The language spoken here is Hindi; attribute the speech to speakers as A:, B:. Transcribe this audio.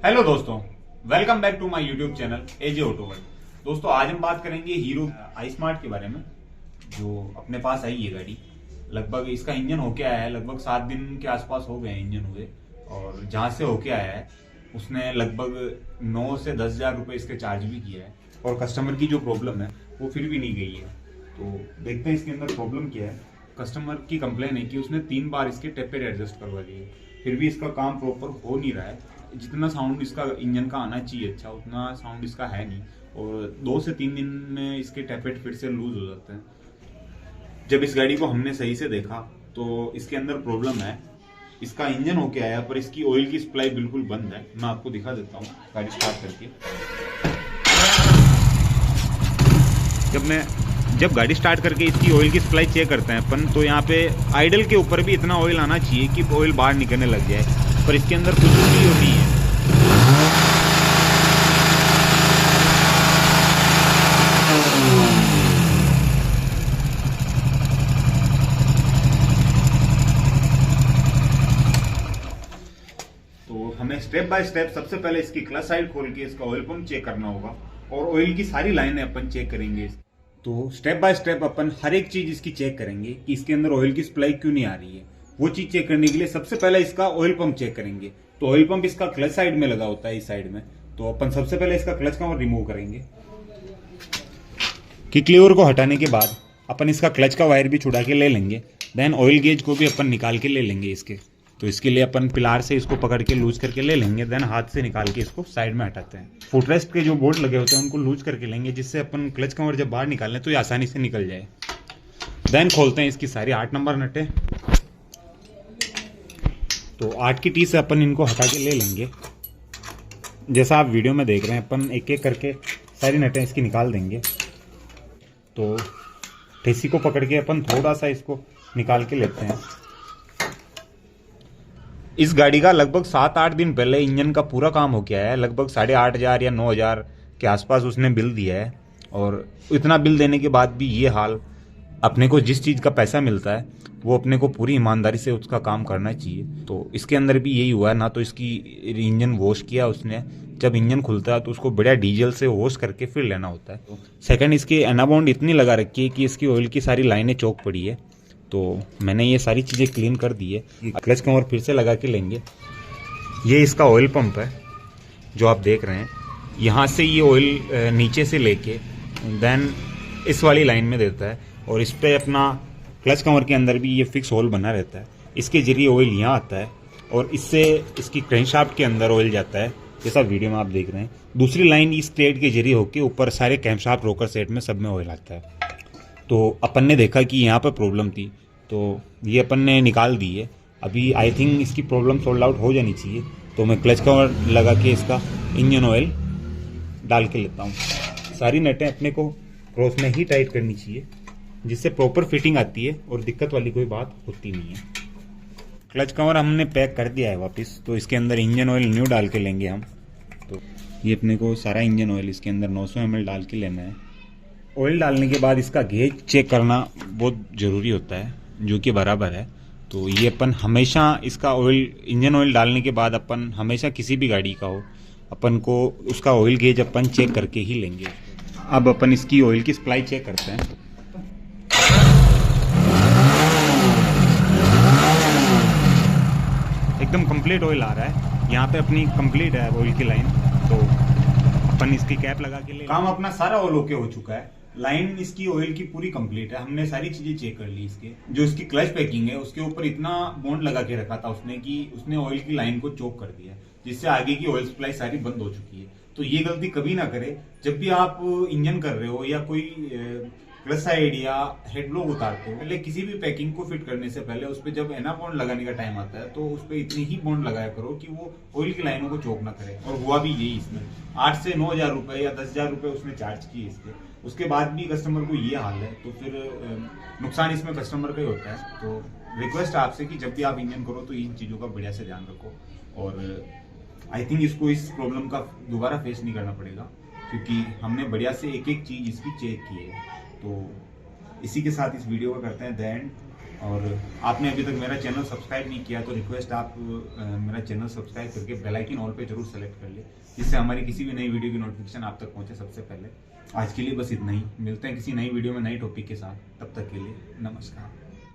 A: हेलो दोस्तों, welcome back to my YouTube channel AJ auto world. दोस्तों आज हम बात करेंगे हीरो आई स्मार्ट के बारे में, जो अपने पास आई है गाड़ी। लगभग इसका इंजन होके आया है, लगभग 7 दिन के आसपास हो गए हैं इंजन हुए। और जहां से होके आया है उसने लगभग 9 से 10 हजार रुपये इसके चार्ज भी किया है। और कस्टमर की जो प्रॉब्लम है वो फिर भी नहीं गई है। तो देखते हैं इसके अंदर प्रॉब्लम क्या है। कस्टमर की कंप्लेन है कि उसने 3 बार इसके टेपर एडजस्ट करवा दिए, फिर भी इसका काम प्रॉपर हो नहीं रहा है। जितना साउंड इसका इंजन का आना चाहिए अच्छा, उतना साउंड इसका है नहीं। और 2 से 3 दिन में इसके टैपेट फिर से लूज हो जाते हैं। जब इस गाड़ी को हमने सही से देखा तो इसके अंदर प्रॉब्लम है। इसका इंजन होके आया पर इसकी ऑयल की सप्लाई बिल्कुल बंद है। मैं आपको दिखा देता हूँ गाड़ी स्टार्ट करके। जब गाड़ी स्टार्ट करके इसकी ऑयल की सप्लाई चेक करते हैं अपन, तो यहाँ पे आइडल के ऊपर भी इतना ऑयल आना चाहिए कि ऑयल बाहर निकलने लग जाए, पर इसके अंदर कुछ भी नहीं है। तो हमें स्टेप बाय स्टेप सबसे पहले इसकी क्लच साइड खोल के इसका ऑयल पंप चेक करना होगा और ऑयल की सारी लाइनें अपन चेक करेंगे। तो स्टेप बाय स्टेप अपन हर एक चीज इसकी चेक करेंगे कि इसके अंदर ऑयल की सप्लाई क्यों नहीं आ रही है। वो चीज चेक करने के लिए सबसे पहले इसका ऑयल पंप चेक करेंगे। तो ऑयल पंप इसका क्लच साइड में लगा होता है, इस साइड में। तो अपन सबसे पहले इसका क्लच कवर रिमूव करेंगे। किक लीवर को हटाने के बाद अपन इसका क्लच का वायर भी छुड़ा के ले लेंगे। देन ऑयल गेज को भी अपन निकाल के ले लेंगे इसके। तो इसके लिए अपन पिलार से इसको पकड़ के लूज करके ले लेंगे। देन हाथ से निकाल के इसको साइड में हटाते हैं। फुटरेस्ट के जो बोल्ट लगे होते हैं उनको लूज करके लेंगे, जिससे अपन क्लच कवर जब बाहर निकालें तो ये आसानी से निकल जाए। देन खोलते हैं इसकी सारी 8 नंबर नटें। तो 8 की टी से अपन इनको हटा के ले लेंगे। जैसा आप वीडियो में देख रहे हैं, अपन एक एक करके सारी नटें इसकी निकाल देंगे। तो ठेसी को पकड़ के अपन थोड़ा सा इसको निकाल के लेते हैं। इस गाड़ी का लगभग 7-8 दिन पहले इंजन का पूरा काम हो गया है। लगभग 8,500 या 9,000 के आसपास उसने बिल दिया है। और इतना बिल देने के बाद भी ये हाल। अपने को जिस चीज़ का पैसा मिलता है वो अपने को पूरी ईमानदारी से उसका काम करना चाहिए। तो इसके अंदर भी यही हुआ है। ना तो इसकी इंजन वॉश किया उसने। जब इंजन खुलता है तो उसको बढ़िया डीजल से वॉश करके फिर लेना होता है। सेकंड, इसकी एनाबॉन्ड इतनी लगा रखी है कि इसकी ऑयल की सारी लाइनें चौक पड़ी है। तो मैंने ये सारी चीज़ें क्लीन कर दी है। क्लच कवर फिर से लगा के लेंगे। ये इसका ऑयल पंप है जो आप देख रहे हैं। यहाँ से ये ऑयल नीचे से लेके देन इस वाली लाइन में देता है। और इस पर अपना क्लच कवर के अंदर भी ये फिक्स होल बना रहता है। इसके जरिए ऑयल यहाँ आता है और इससे इसकी क्रैंकशाफ्ट के अंदर ऑयल जाता है, जैसा वीडियो में आप देख रहे हैं। दूसरी लाइन इस प्लेट के जरिए होके ऊपर सारे कैमशाफ्ट, रोकर सेट में सब में ऑयल आता है। तो अपन ने देखा कि यहाँ पर प्रॉब्लम थी, तो ये अपन ने निकाल दी है। अभी आई थिंक इसकी प्रॉब्लम सोल्ड आउट हो जानी चाहिए। तो मैं क्लच कवर लगा के इसका इंजन ऑयल डाल के लेता हूँ। सारी नटें अपने को क्रॉस में ही टाइट करनी चाहिए, जिससे प्रॉपर फिटिंग आती है और दिक्कत वाली कोई बात होती नहीं है। क्लच कवर हमने पैक कर दिया है वापस। तो इसके अंदर इंजन ऑयल न्यू डाल के लेंगे हम। तो ये अपने को सारा इंजन ऑयल इसके अंदर 900 ml डाल के लेना है। ऑयल डालने के बाद इसका गेज चेक करना बहुत ज़रूरी होता है, जो कि बराबर है। तो ये अपन हमेशा इसका ऑयल, इंजन ऑयल डालने के बाद अपन हमेशा किसी भी गाड़ी का हो, अपन को उसका ऑयल गेज अपन चेक करके ही लेंगे। अब अपन इसकी ऑयल की सप्लाई चेक करते हैं। एकदम कंप्लीट ऑयल आ रहा है। यहाँ पे अपनी कंप्लीट है ऑयल की लाइन। तो अपन इसकी कैप लगा के ले। काम अपना सारा ऑयल ओके हो चुका है। लाइन इसकी ऑयल की पूरी कंप्लीट है। हमने सारी चीजें चेक कर ली। इसके जो इसकी क्लच पैकिंग है उसके ऊपर इतना बॉन्ड लगा के रखा था उसने कि उसने ऑयल की लाइन को चोक कर दिया, जिससे आगे की ऑयल सप्लाई सारी बंद हो चुकी है। तो ये गलती कभी ना करे। जब भी आप इंजन कर रहे हो या कोई क्लच साइड या हेडब्लॉक उतारते हो, पहले किसी भी पैकिंग को फिट करने से पहले उस पर जब एना बॉन्ड लगाने का टाइम आता है तो उस पर इतनी ही बॉन्ड लगाया करो कि वो ऑयल की लाइनों को चोक ना करे। और हुआ भी यही। इसमें 8 से 9,000 रुपए या 10,000 रुपए उसने चार्ज किए इसके। उसके बाद भी कस्टमर को ये हाल है, तो फिर नुकसान इसमें कस्टमर का ही होता है। तो रिक्वेस्ट आपसे कि जब भी आप इंजन करो तो इन चीज़ों का बढ़िया से ध्यान रखो। और आई थिंक इसको इस प्रॉब्लम का दोबारा फेस नहीं करना पड़ेगा, क्योंकि हमने बढ़िया से एक एक चीज़ इसकी चेक की है। तो इसी के साथ इस वीडियो का करते हैं द एंड। और आपने अभी तक मेरा चैनल सब्सक्राइब नहीं किया तो रिक्वेस्ट आप मेरा चैनल सब्सक्राइब करके बेल आइकन ऑल पे जरूर सेलेक्ट कर ले, जिससे हमारी किसी भी नई वीडियो की नोटिफिकेशन आप तक पहुंचे सबसे पहले। आज के लिए बस इतना ही, मिलते हैं किसी नई वीडियो में नई टॉपिक के साथ, तब तक के लिए नमस्कार।